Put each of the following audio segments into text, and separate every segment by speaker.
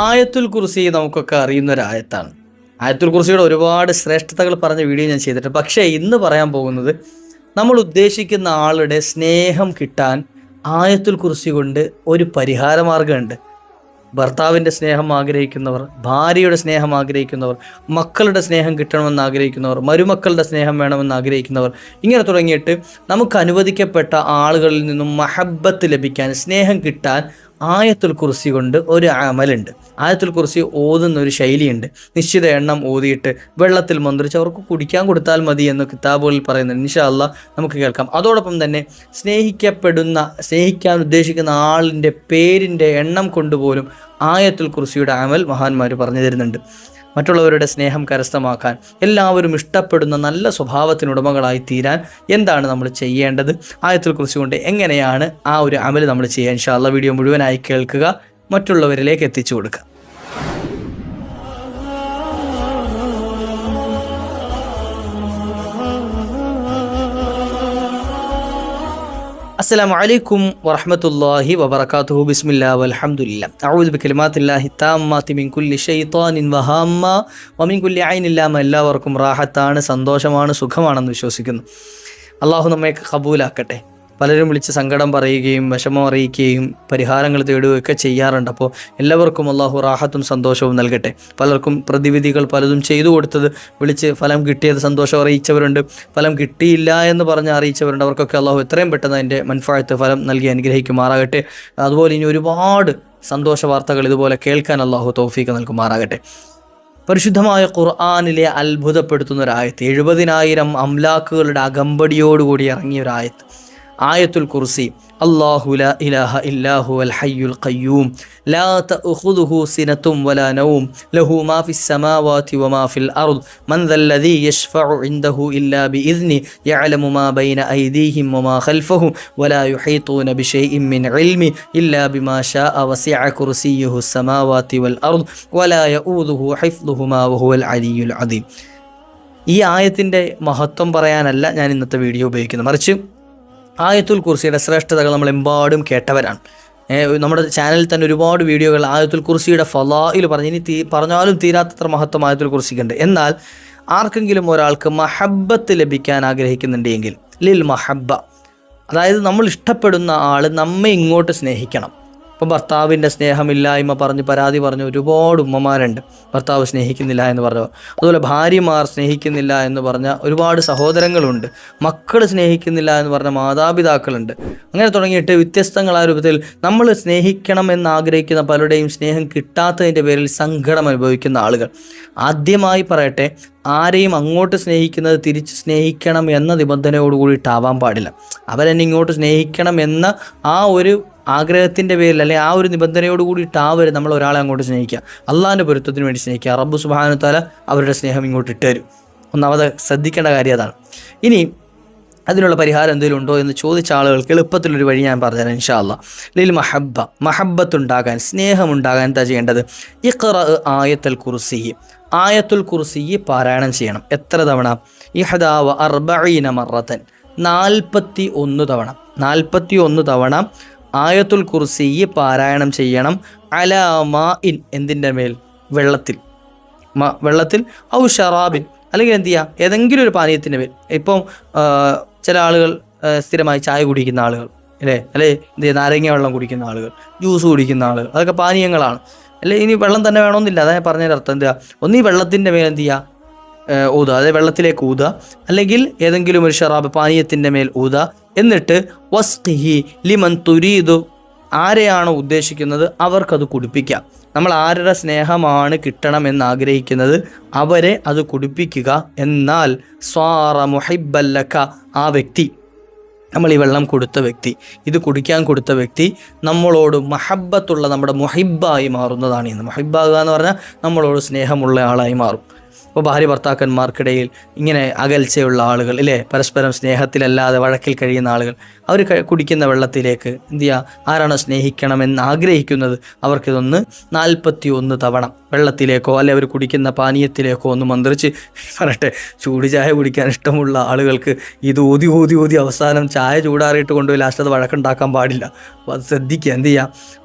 Speaker 1: ആയത്തുൽ കുർസി നമുക്കൊക്കെ അറിയുന്ന ഒരു ആയത്താണ്. ആയത്തുൽ കുർസിയുടെ ഒരുപാട് ശ്രേഷ്ഠതകൾ പറഞ്ഞ വീഡിയോ ഞാൻ ചെയ്തിട്ടുണ്ട്. പക്ഷേ ഇന്ന് പറയാൻ പോകുന്നത്, നമ്മൾ ഉദ്ദേശിക്കുന്ന ആളുടെ സ്നേഹം കിട്ടാൻ ആയത്തുൽ കുർസി കൊണ്ട് ഒരു പരിഹാര മാർഗമുണ്ട്. ഭർത്താവിൻ്റെ സ്നേഹം ആഗ്രഹിക്കുന്നവർ, ഭാര്യയുടെ സ്നേഹം ആഗ്രഹിക്കുന്നവർ, മക്കളുടെ സ്നേഹം കിട്ടണമെന്ന് ആഗ്രഹിക്കുന്നവർ, മരുമക്കളുടെ സ്നേഹം വേണമെന്ന് ആഗ്രഹിക്കുന്നവർ, ഇങ്ങനെ തുടങ്ങിയിട്ട് നമുക്ക് അനുവദിക്കപ്പെട്ട ആളുകളിൽ നിന്നും മഹബ്ബത്ത് ലഭിക്കാൻ, സ്നേഹം കിട്ടാൻ ആയത്തുൽ കുർസി കൊണ്ട് ഒരു അമലുണ്ട്. ആയത്തുൽ കുർസി ഓതുന്ന ഒരു ശൈലിയുണ്ട്. നിശ്ചിത എണ്ണം ഓതിയിട്ട് വെള്ളത്തിൽ മന്ത്രിച്ച് അവർക്ക് കുടിക്കാൻ കൊടുത്താൽ മതി എന്ന് കിതാബുകളിൽ പറയുന്നുണ്ട്. ഇൻഷാ അല്ലാഹ് നമുക്ക് കേൾക്കാം. അതോടൊപ്പം തന്നെ സ്നേഹിക്കാൻ ഉദ്ദേശിക്കുന്ന ആളിൻ്റെ പേരിൻ്റെ എണ്ണം കൊണ്ടുപോലും ആയത്തുൽ കുർസിയുടെ അമൽ മഹാന്മാർ പറഞ്ഞു തരുന്നുണ്ട്. മറ്റുള്ളവരുടെ സ്നേഹം കരസ്ഥമാക്കാൻ, എല്ലാവരും ഇഷ്ടപ്പെടുന്ന നല്ല സ്വഭാവത്തിനുടമകളായി തീരാൻ എന്താണ് നമ്മൾ ചെയ്യേണ്ടത്, ആയത്തുൽ കുർസി കൊണ്ട് എങ്ങനെയാണ് ആ ഒരു അമൽ നമ്മൾ ചെയ്യുക? ഇൻഷാ അല്ലാഹ് വീഡിയോ മുഴുവനായി കേൾക്കുക, മറ്റുള്ളവരിലേക്ക് എത്തിച്ചു കൊടുക്കുക. അസ്സലാമു അലൈക്കും വറഹ്മത്തുള്ളാഹി വബറകാതുഹു. ബിസ്മില്ലാഹി വൽഹംദുലില്ലാഹ്. അഊദു ബികലിമാത്തില്ലാഹി താമ്മാതി മിൻ കുല്ലി ശൈത്താനിൻ വഹാമ്മ വമിൻ കുല്ലി ഐനിൻ ലാമ. എല്ലാവർക്കും റാഹത്താണ്, സന്തോഷമാണ്, സുഖമാണെന്ന് വിശ്വസിക്കുന്നു. അള്ളാഹു നമ്മെ കബൂലാക്കട്ടെ. പലരും വിളിച്ച് സങ്കടം പറയുകയും വിഷമം അറിയിക്കുകയും പരിഹാരങ്ങൾ തേടുകയൊക്കെ ചെയ്യാറുണ്ട്. അപ്പോൾ എല്ലാവർക്കും അള്ളാഹു റാഹത്തും സന്തോഷവും നൽകട്ടെ. പലർക്കും പ്രതിവിധികൾ പലതും ചെയ്തു കൊടുത്തത് വിളിച്ച് ഫലം കിട്ടിയത് സന്തോഷം അറിയിച്ചവരുണ്ട്, ഫലം കിട്ടിയില്ല എന്ന് പറഞ്ഞ് അറിയിച്ചവരുണ്ട്. അവർക്കൊക്കെ അള്ളാഹു എത്രയും പെട്ടെന്ന് അതിൻ്റെ മൻഫഅത്ത് ഫലം നൽകി അനുഗ്രഹിക്കുമാറാകട്ടെ. അതുപോലെ ഇനി ഒരുപാട് സന്തോഷ വാർത്തകൾ ഇതുപോലെ കേൾക്കാൻ അള്ളാഹു തൗഫീഖ് നൽകുമാറാകട്ടെ. പരിശുദ്ധമായ ഖുർആനിലെ അത്ഭുതപ്പെടുത്തുന്ന ഒരായത്ത്, 70,000 അംലാക്കുകളുടെ അകമ്പടിയോടുകൂടി ഇറങ്ങിയ ഒരായത്ത്, ആയത്തുൽ കുർസി. അല്ലാഹു ലാ ഇലാഹ ഇല്ലാഹു അൽ ഹയ്യുൽ ഖയ്യൂം ലാ തഅഖുദുഹു സിനത്തും വലാ നൗം ലഹു മാ ഫിസ് സമാവാതി വമാ ഫിൽ അർദ് മൻ ദല്ലദീ യശ്ഫഉ ഇൻദഹു ഇല്ലാ ബിഇദ്നി യഅലമു മാ ബൈന അയ്ദീഹിം വമാ ഖൽഫഹും വലാ യുഹീതൂന ബിശൈഇൻ മിൻ ഇൽമി ഇല്ലാ ബിമാ ശാഅ വസിഅ കുർസിയ്യുഹു സമാവാതി വൽ അർദ് വലാ യഊദുഹു ഹിഫ്ദുഹുമാ വഹുവൽ അലിയ്യുൽ അദീം. ഈ ആയത്തിൻ്റെ മഹത്വം പറയാനല്ല ഞാൻ ഇന്നത്തെ വീഡിയോ ഉപയോഗിക്കുന്നത്, മറിച്ച് ആയത്തുൽ കുർസിയുടെ ശ്രേഷ്ഠതകൾ നമ്മളെമ്പാടും കേട്ടവരാണ്. നമ്മുടെ ചാനലിൽ തന്നെ ഒരുപാട് വീഡിയോകൾ ആയത്തുൽ കുർസിയുടെ ഫളാഇൽ പറഞ്ഞാലും തീരാത്തത്ര മഹത്വം ആയത്തുൽ കുർസിക്കുണ്ട്. എന്നാൽ ആർക്കെങ്കിലും ഒരാൾക്ക് മഹബ്ബത്ത് ലഭിക്കാൻ ആഗ്രഹിക്കുന്നുണ്ടെങ്കിൽ, ലിൽ മഹബ്ബ, അതായത് നമ്മൾ ഇഷ്ടപ്പെടുന്ന ആൾ നമ്മെ ഇങ്ങോട്ട് സ്നേഹിക്കണം. ഇപ്പോൾ ഭർത്താവിൻ്റെ സ്നേഹമില്ലായ്മ പറഞ്ഞ് പരാതി പറഞ്ഞ ഒരുപാട് ഉമ്മമാരുണ്ട്, ഭർത്താവ് സ്നേഹിക്കുന്നില്ല എന്ന് പറഞ്ഞു. അതുപോലെ ഭാര്യമാർ സ്നേഹിക്കുന്നില്ല എന്ന് പറഞ്ഞ ഒരുപാട് സഹോദരങ്ങളുണ്ട്, മക്കൾ സ്നേഹിക്കുന്നില്ല എന്ന് പറഞ്ഞ മാതാപിതാക്കളുണ്ട്. അങ്ങനെ തുടങ്ങിയിട്ട് വ്യത്യസ്തങ്ങളായ രൂപത്തിൽ നമ്മൾ സ്നേഹിക്കണം എന്നാഗ്രഹിക്കുന്ന പലരുടെയും സ്നേഹം കിട്ടാത്തതിൻ്റെ പേരിൽ സങ്കടം അനുഭവിക്കുന്ന ആളുകൾ. ആദ്യമായി പറയട്ടെ, ആരെയും അങ്ങോട്ട് സ്നേഹിക്കുന്നത് തിരിച്ച് സ്നേഹിക്കണം എന്ന നിബന്ധനയോടുകൂടിയിട്ടാവാൻ പാടില്ല. അവരെന്നെ ഇങ്ങോട്ട് സ്നേഹിക്കണം എന്ന ആ ഒരു ആഗ്രഹത്തിൻ്റെ പേരിൽ, അല്ലെങ്കിൽ ആ ഒരു നിബന്ധനയോട് കൂടിയിട്ടാവരുത് നമ്മൾ ഒരാളെ അങ്ങോട്ട് സ്നേഹിക്കുക. അള്ളാഹിൻ്റെ പൊരുത്തത്തിന് വേണ്ടി സ്നേഹിക്കുക. റബ്ബ് സുബ്ഹാനഹു തആല അവരുടെ സ്നേഹം ഇങ്ങോട്ട് ഇട്ടുതരും. ഒന്നാമത് ശ്രദ്ധിക്കേണ്ട കാര്യം അതാണ്. ഇനി അതിനുള്ള പരിഹാരം എന്തെങ്കിലും ഉണ്ടോ എന്ന് ചോദിച്ച ആളുകൾക്ക് എളുപ്പത്തിലൊരു വഴി ഞാൻ പറഞ്ഞുതരാം ഇൻഷാ അല്ലാഹ്. ലിൽ മഹബ്ബ, മഹബ്ബത്തുണ്ടാകാൻ, സ്നേഹമുണ്ടാകാൻ എന്താ ചെയ്യേണ്ടത്? ഇഖ്റ ആയത്തുൽ കുർസി, ആയത്തുൽ കുർസി പാരായണം ചെയ്യണം. എത്ര തവണ? 41 മറത്തൻ, 41 തവണ. 41 തവണ ആയത്തുൽ കുർസി പാരായണം ചെയ്യണം. അലാമാഇൻ, എന്തിൻ്റെ മേൽ? വെള്ളത്തിൽ. വെള്ളത്തിൽ ഔ ഷറാബിൻ, അല്ലെങ്കിൽ എന്ത് ചെയ്യുക, ഏതെങ്കിലും ഒരു പാനീയത്തിൻ്റെ മേൽ. ഇപ്പം ചില ആളുകൾ സ്ഥിരമായി ചായ കുടിക്കുന്ന ആളുകൾ അല്ലേ എന്ത് ചെയ്യുക, നാരങ്ങ വെള്ളം കുടിക്കുന്ന ആളുകൾ, ജ്യൂസ് കുടിക്കുന്ന ആളുകൾ, അതൊക്കെ പാനീയങ്ങളാണ് അല്ലേ. ഇനി വെള്ളം തന്നെ വേണമെന്നില്ല. അതായത് പറഞ്ഞതിൻ്റെ അർത്ഥം എന്താ? ഒന്ന് ഈ വെള്ളത്തിൻ്റെ മേൽ എന്ത് ചെയ്യുക, ഊതുക, അതായത് വെള്ളത്തിലേക്ക് ഊതുക, അല്ലെങ്കിൽ ഏതെങ്കിലും ഒരു ഷറാബ് പാനീയത്തിൻ്റെ മേൽ ഊതുക. എന്നിട്ട് വസ്ഖിഹി ലിമൻ തുരീദു, ആരെയാണോ ഉദ്ദേശിക്കുന്നത് അവർക്കത് കുടിപ്പിക്കുക. നമ്മൾ ആരുടെ സ്നേഹമാണ് കിട്ടണമെന്ന് ആഗ്രഹിക്കുന്നത് അവരെ അത് കുടിപ്പിക്കുക. എന്നാൽ സ്വാറ മുഹിബ്ബല്ലക, ആ വ്യക്തി, നമ്മൾ ഈ വെള്ളം കൊടുത്ത വ്യക്തി, ഇത് കുടിക്കാൻ കൊടുത്ത വ്യക്തി നമ്മളോട് മഹബ്ബത്തുള്ള നമ്മുടെ മുഹിബ്ബായി മാറുന്നതാണ്. ഇന്ന് മുഹിബ്ബാകുക എന്ന് പറഞ്ഞാൽ നമ്മളോട് സ്നേഹമുള്ള ആളായി മാറും. അപ്പോൾ ഭാര്യ ഭർത്താക്കന്മാർക്കിടയിൽ ഇങ്ങനെ അകൽച്ചയുള്ള ആളുകൾ ഇല്ലേ, പരസ്പരം സ്നേഹത്തിലല്ലാതെ വഴക്കിൽ കഴിയുന്ന ആളുകൾ, അവർ കുടിക്കുന്ന വെള്ളത്തിലേക്ക് എന്ത് ചെയ്യുക, ആരാണോ സ്നേഹിക്കണമെന്ന് ആഗ്രഹിക്കുന്നത് അവർക്കിതൊന്ന് 41 തവണ വെള്ളത്തിലേക്കോ അല്ലെ അവർ കുടിക്കുന്ന പാനീയത്തിലേക്കോ ഒന്ന് മന്ത്രിച്ച് പറയട്ടെ. ചൂട് ചായ കുടിക്കാൻ ഇഷ്ടമുള്ള ആളുകൾക്ക് ഇത് ഊതി ഊതി ഊതി അവസാനം ചായ ചൂടാറിയിട്ട് കൊണ്ടുപോയി ലാസ്റ്റ് അത് വഴക്കുണ്ടാക്കാൻ പാടില്ല. അപ്പോൾ അത് ശ്രദ്ധിക്കുക. എന്ത് ചെയ്യുക,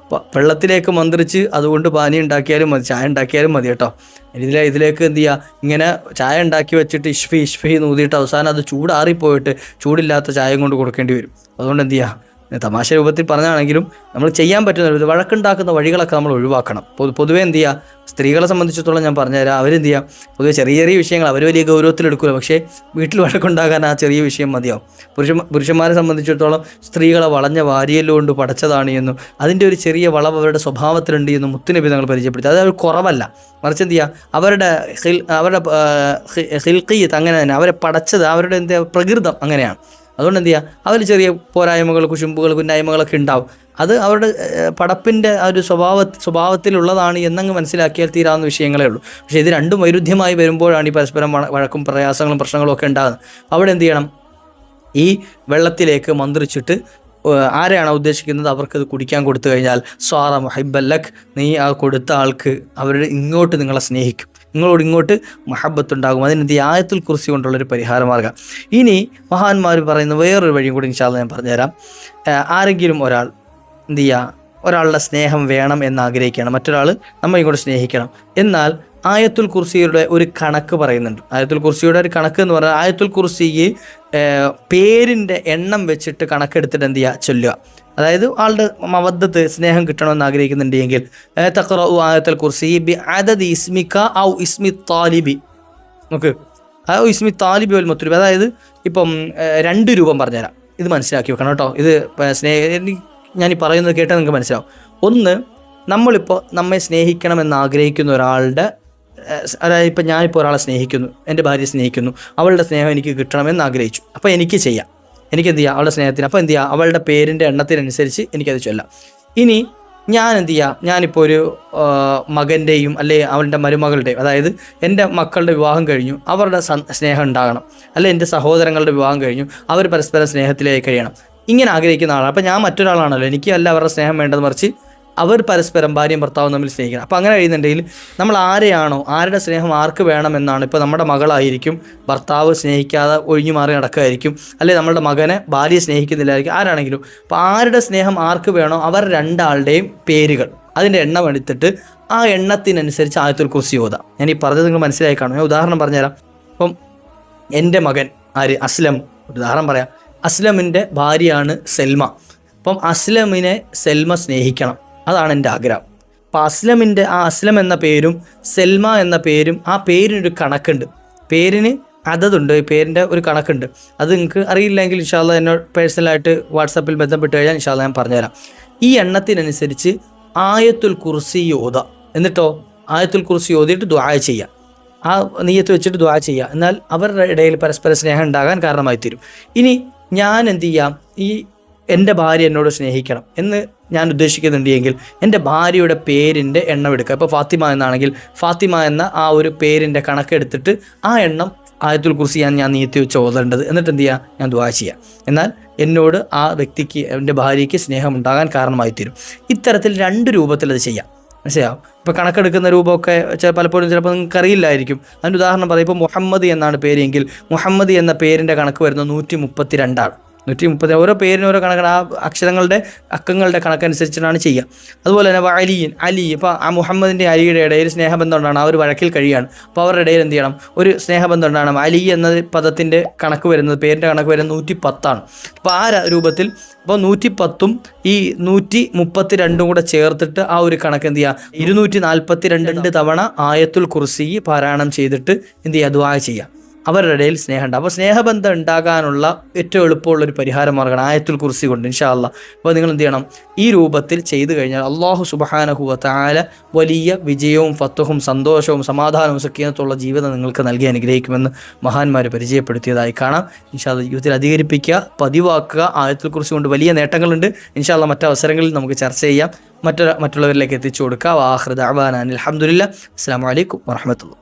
Speaker 1: വെള്ളത്തിലേക്ക് മന്ത്രിച്ച് അതുകൊണ്ട് പാനി ഉണ്ടാക്കിയാലും മതി, ചായ ഉണ്ടാക്കിയാലും മതി കേട്ടോ. ഇതിലേക്ക് എന്ത് ചെയ്യുക, ഇങ്ങനെ ചായ ഉണ്ടാക്കി വെച്ചിട്ട് ഇഷ്ഫി നൂതിയിട്ട് അവസാനം അത് ചൂടാറിപ്പോയിട്ട് ചൂടില്ലാത്ത ചായയും കൊണ്ട് കൊടുക്കേണ്ടി വരും. അതുകൊണ്ട് എന്ത് ചെയ്യുക, തമാശ രൂപത്തിൽ പറഞ്ഞാണെങ്കിലും നമ്മൾ ചെയ്യാൻ പറ്റുന്ന വഴക്കുണ്ടാക്കുന്ന വഴികളൊക്കെ നമ്മൾ ഒഴിവാക്കണം. പൊതുവേ എന്ത് ചെയ്യുക, സ്ത്രീകളെ സംബന്ധിച്ചിടത്തോളം ഞാൻ പറഞ്ഞുതരാം, അവരെന്ത് ചെയ്യുക, പൊതുവെ ചെറിയ ചെറിയ വിഷയങ്ങൾ അവർ വലിയ ഗൗരവത്തിലെടുക്കില്ല, പക്ഷേ വീട്ടിൽ വഴക്കുണ്ടാകാൻ ആ ചെറിയ വിഷയം മതിയാവും. പുരുഷന്മാരെ സംബന്ധിച്ചിടത്തോളം സ്ത്രീകളെ വളഞ്ഞ വാരിയല്ലുകൊണ്ട് പടച്ചതാണ് എന്നും അതിൻ്റെ ഒരു ചെറിയ വളവ് അവരുടെ സ്വഭാവത്തിലുണ്ട് എന്നും മുത്തുനബി തങ്ങൾ പരിചയപ്പെടുത്തി. അത് കുറവല്ല, മറിച്ച് എന്ത് ചെയ്യുക, അവരുടെ ഹിൽഖിയത്ത് അങ്ങനെ തന്നെ, അവരെ പടച്ചത് അവരുടെ പ്രകൃതം അങ്ങനെയാണ്. അതുകൊണ്ട് എന്ത് ചെയ്യുക, അതിൽ ചെറിയ പോരായ്മകൾ, കുശുമ്പുകൾ, കുന്നായ്മകളൊക്കെ ഉണ്ടാവും. അത് അവരുടെ പടപ്പിൻ്റെ ആ ഒരു സ്വഭാവത്തിലുള്ളതാണ് എന്നങ്ങ് മനസ്സിലാക്കിയാൽ തീരാവുന്ന വിഷയങ്ങളേ ഉള്ളൂ. പക്ഷേ ഇത് രണ്ടും വൈരുദ്ധ്യമായി വരുമ്പോഴാണ് ഈ പരസ്പരം വഴക്കും പ്രയാസങ്ങളും പ്രശ്നങ്ങളും ഒക്കെ ഉണ്ടാകുന്നത്. അവിടെ എന്ത് ചെയ്യണം, ഈ വെള്ളത്തിലേക്ക് മന്ത്രിച്ചിട്ട് ആരെയാണോ ഉദ്ദേശിക്കുന്നത് അവർക്കത് കുടിക്കാൻ കൊടുത്തു കഴിഞ്ഞാൽ സ്വാറ മുഹിബ്ബല്ലക്, നീ ആ കൊടുത്ത ആൾക്ക് അവരുടെ ഇങ്ങോട്ട് നിങ്ങളെ സ്നേഹിക്കും, നിങ്ങളോട് ഇങ്ങോട്ട് മഹബത്തുണ്ടാകും. അതിനെന്ത് ആയത്തുൽ കുർസി കൊണ്ടുള്ളൊരു പരിഹാരമാർഗ്ഗം. ഇനി മഹാന്മാർ പറയുന്ന വേറൊരു വഴിയും കൂടി ഇൻഷാ അല്ലാഹ് ഞാൻ പറഞ്ഞുതരാം. ആരെങ്കിലും ഒരാൾ എന്ത് ചെയ്യുക, ഒരാളുടെ സ്നേഹം വേണം എന്നാഗ്രഹിക്കുകയാണ്, മറ്റൊരാൾ നമ്മൾ ഇങ്ങോട്ട് സ്നേഹിക്കണം. എന്നാൽ ആയത്തുൽ കുർസിയുടെ ഒരു കണക്ക് പറയുന്നുണ്ട്. ആയത്തുൽ കുർസിയുടെ ഒരു കണക്ക് എന്ന് പറഞ്ഞാൽ, ആയത്തുൽ കുർസിക്ക് പേരിൻ്റെ എണ്ണം വെച്ചിട്ട് കണക്കെടുത്തിട്ട് എന്ത് ചെയ്യുക, ചൊല്ലുക. അതായത് ആളുടെ മവദ്ദത്ത് സ്നേഹം കിട്ടണമെന്ന് ആഗ്രഹിക്കുന്നുണ്ടെങ്കിൽ തഖറഉ ആയത്തുൽ കുർസി ബി അദദി ഇസ്മിക ഔ ഇസ്മി താലിബി. നമുക്ക് ആ ഇസ്മി താലിബി വൽ മത്ലൂബി, അതായത് ഇപ്പം 2 രൂപം പറഞ്ഞുതരാം, ഇത് മനസ്സിലാക്കി വെക്കണം കേട്ടോ. ഇത് ഞാനീ പറയുന്നത് കേട്ടാൽ നിങ്ങൾക്ക് മനസ്സിലാവും. ഒന്ന്, നമ്മളിപ്പോൾ നമ്മെ സ്നേഹിക്കണമെന്ന് ആഗ്രഹിക്കുന്ന ഒരാളുടെ, അതായത് ഇപ്പം ഞാനിപ്പോൾ ഒരാളെ സ്നേഹിക്കുന്നു, എൻ്റെ ഭാര്യയെ സ്നേഹിക്കുന്നു, അവളുടെ സ്നേഹം എനിക്ക് കിട്ടണമെന്ന് ആഗ്രഹിച്ചു. അപ്പോൾ എനിക്ക് ചെയ്യാം, എനിക്കെന്ത് ചെയ്യാം, അവളുടെ സ്നേഹത്തിന്. അപ്പോൾ എന്ത് ചെയ്യുക, അവളുടെ പേരിൻ്റെ എണ്ണത്തിനനുസരിച്ച് എനിക്കത് ചൊല്ലാം. ഇനി ഞാൻ എന്ത് ചെയ്യാം, ഞാനിപ്പോൾ ഒരു മകൻ്റെയും അല്ലെ അവളുടെ മരുമകളുടെയും, അതായത് എൻ്റെ മക്കളുടെ വിവാഹം കഴിഞ്ഞു, അവരുടെ സ്നേഹം ഉണ്ടാകണം, അല്ലെ എൻ്റെ സഹോദരങ്ങളുടെ വിവാഹം കഴിഞ്ഞു, അവർ പരസ്പരം സ്നേഹത്തിലേക്ക് കഴിയണം, ഇങ്ങനെ ആഗ്രഹിക്കുന്ന ആളാണ്. അപ്പോൾ ഞാൻ മറ്റൊരാളാണല്ലോ, എനിക്ക് അല്ല അവരുടെ സ്നേഹം വേണ്ടത്, മറിച്ച് അവർ പരസ്പരം ഭാര്യയും ഭർത്താവും തമ്മിൽ സ്നേഹിക്കണം. അപ്പോൾ അങ്ങനെ കഴിയുന്നുണ്ടെങ്കിൽ നമ്മൾ ആരെയാണോ, ആരുടെ സ്നേഹം ആർക്ക് വേണമെന്നാണ്, ഇപ്പോൾ നമ്മുടെ മകളായിരിക്കും ഭർത്താവ് സ്നേഹിക്കാതെ ഒഴിഞ്ഞു മാറി നടക്കുകയായിരിക്കും, അല്ലെങ്കിൽ നമ്മളുടെ മകനെ ഭാര്യ സ്നേഹിക്കുന്നില്ലായിരിക്കും, ആരാണെങ്കിലും. അപ്പോൾ ആരുടെ സ്നേഹം ആർക്ക് വേണോ അവർ രണ്ടാളുടെയും പേരുകൾ, അതിൻ്റെ എണ്ണം എടുത്തിട്ട് ആ എണ്ണത്തിനനുസരിച്ച് ആയത്തുൽ കുർസി ഓതാം. ഞാൻ ഈ പറഞ്ഞത് നിങ്ങൾ മനസ്സിലായി കാണും. ഞാൻ ഉദാഹരണം പറഞ്ഞുതരാം. ഇപ്പം എൻ്റെ മകൻ ആര്, അസ്ലം, ഉദാഹരണം പറയാം. അസ്ലമിൻ്റെ ഭാര്യയാണ് സെൽമ. അപ്പം അസ്ലമിനെ സെൽമ സ്നേഹിക്കണം, അതാണ് എൻ്റെ ആഗ്രഹം. അപ്പോൾ അസ്ലം എന്ന പേരും സെൽമ എന്ന പേരും, ആ പേരിനൊരു കണക്കുണ്ട്, പേരിന് അതതുണ്ട്, പേരിൻ്റെ ഒരു കണക്കുണ്ട്. അത് നിങ്ങൾക്ക് അറിയില്ലെങ്കിൽ ഇൻഷാ അല്ലാഹ് എന്നോട് പേഴ്സണലായിട്ട് വാട്സാപ്പിൽ ബന്ധപ്പെട്ട് കഴിഞ്ഞാൽ ഇൻഷാ അല്ലാഹ് ഞാൻ പറഞ്ഞുതരാം. ഈ എണ്ണത്തിനനുസരിച്ച് ആയത്തുൽ കുർസി ഓതാം. എന്നിട്ടോ ആയത്തുൽ കുർസി ഓതിയിട്ട് ദുആ ചെയ്യുക, ആ നിയ്യത്ത് വെച്ചിട്ട് ദുആ ചെയ്യുക. എന്നാൽ അവരുടെ ഇടയിൽ പരസ്പര സ്നേഹം ഉണ്ടാകാൻ കാരണമായി തീരും. ഇനി ഞാൻ എന്ത് ചെയ്യാം, ഈ എൻ്റെ ഭാര്യ എന്നോട് സ്നേഹിക്കണം എന്ന് ഞാൻ ഉദ്ദേശിക്കുന്നുണ്ടെങ്കിൽ എൻ്റെ ഭാര്യയുടെ പേരിൻ്റെ എണ്ണം എടുക്കുക. ഇപ്പോൾ ഫാത്തിമ എന്നാണെങ്കിൽ ഫാത്തിമ എന്ന ആ ഒരു പേരിൻ്റെ കണക്കെടുത്തിട്ട് ആ എണ്ണം ആയത്തുൽ കുർസി ഞാൻ നീത്തി വെച്ച് ഓതേണ്ടത്. എന്നിട്ട് എന്ത് ചെയ്യുക, ഞാൻ ദുആ ചെയ്യുക. എന്നാൽ എന്നോട് ആ വ്യക്തിക്ക്, എൻ്റെ ഭാര്യയ്ക്ക് സ്നേഹം ഉണ്ടാകാൻ കാരണമായി തീരും. ഇത്തരത്തിൽ 2 രൂപത്തിൽ അത് ചെയ്യാം, മനസ്സിലാവും. ഇപ്പോൾ കണക്കെടുക്കുന്ന രൂപമൊക്കെ പലപ്പോഴും ചിലപ്പോൾ നിങ്ങൾക്ക് അറിയില്ലായിരിക്കും. അതിൻ്റെ ഉദാഹരണം പറയും, ഇപ്പോൾ മുഹമ്മദ് എന്നാണ് പേരെങ്കിൽ മുഹമ്മദ് എന്ന പേരിൻ്റെ കണക്ക് വരുന്നത് 132 130. ഓരോ പേരിനും ഓരോ കണക്കാണ്, ആ അക്ഷരങ്ങളുടെ അക്കങ്ങളുടെ കണക്കനുസരിച്ചിട്ടാണ് ചെയ്യുക. അതുപോലെ തന്നെ അലി, ഇപ്പോൾ ആ മുഹമ്മദിൻ്റെ അലിയുടെ ഇടയിൽ സ്നേഹബന്ധം ഉണ്ടാണ്, ആ ഒരു വഴക്കിൽ കഴിയാണ്. അപ്പോൾ അവരുടെ ഇടയിൽ എന്ത് ചെയ്യണം, ഒരു സ്നേഹബന്ധം ഉണ്ടാകണം. അലി എന്ന പദത്തിൻ്റെ കണക്ക് വരുന്നത്, പേരിൻ്റെ കണക്ക് വരുന്നത് 110. അപ്പോൾ ആ രൂപത്തിൽ അപ്പോൾ 110ഉം ഈ 132 കൂടെ ചേർത്തിട്ട് ആ ഒരു കണക്ക് എന്ത് ചെയ്യുക, 242 തവണ ആയത്തുൽ കുർസി പാരായണം ചെയ്തിട്ട് എന്ത് ചെയ്യുക, ദുആ ചെയ്യുക. അവരുടെ ഇടയിൽ സ്നേഹം ഉണ്ട്. അപ്പോൾ സ്നേഹബന്ധം ഉണ്ടാകാനുള്ള ഏറ്റവും എളുപ്പമുള്ളൊരു പരിഹാര മാർഗ്ഗമാണ് ആയത്തുൽ കുർസി കൊണ്ട് ഇൻഷാ അല്ലാഹ്. അപ്പോൾ നിങ്ങൾ എന്ത് ചെയ്യണം, ഈ രൂപത്തിൽ ചെയ്തു കഴിഞ്ഞാൽ അല്ലാഹു സുബ്ഹാനഹു വ തആല വലിയ വിജയവും ഫത്വഹും സന്തോഷവും സമാധാനവും സക്കീനത്തുള്ള ജീവിതം നിങ്ങൾക്ക് നൽകി അനുഗ്രഹിക്കുമെന്ന് മഹാന്മാർ പരിചയപ്പെടുത്തിയതായി കാണാം. ഇൻഷാ അല്ലാഹ് ജീവിതത്തിൽ അധികരിപ്പിക്കുക, പതിവാക്കുക. ആയത്തുൽ കുർസി കൊണ്ട് വലിയ നേട്ടങ്ങളുണ്ട്. ഇൻഷാ അല്ലാഹ് മറ്റു അവസരങ്ങളിൽ നമുക്ക് ചർച്ച ചെയ്യാം, മറ്റുള്ളവരിലേക്ക് എത്തിച്ചു കൊടുക്കുക. വാഖിറു ദഅവാനാ അൽഹംദുലില്ലാഹ്. അസ്സലാമു അലൈക്കും വറഹ്മത്തുള്ളാഹി.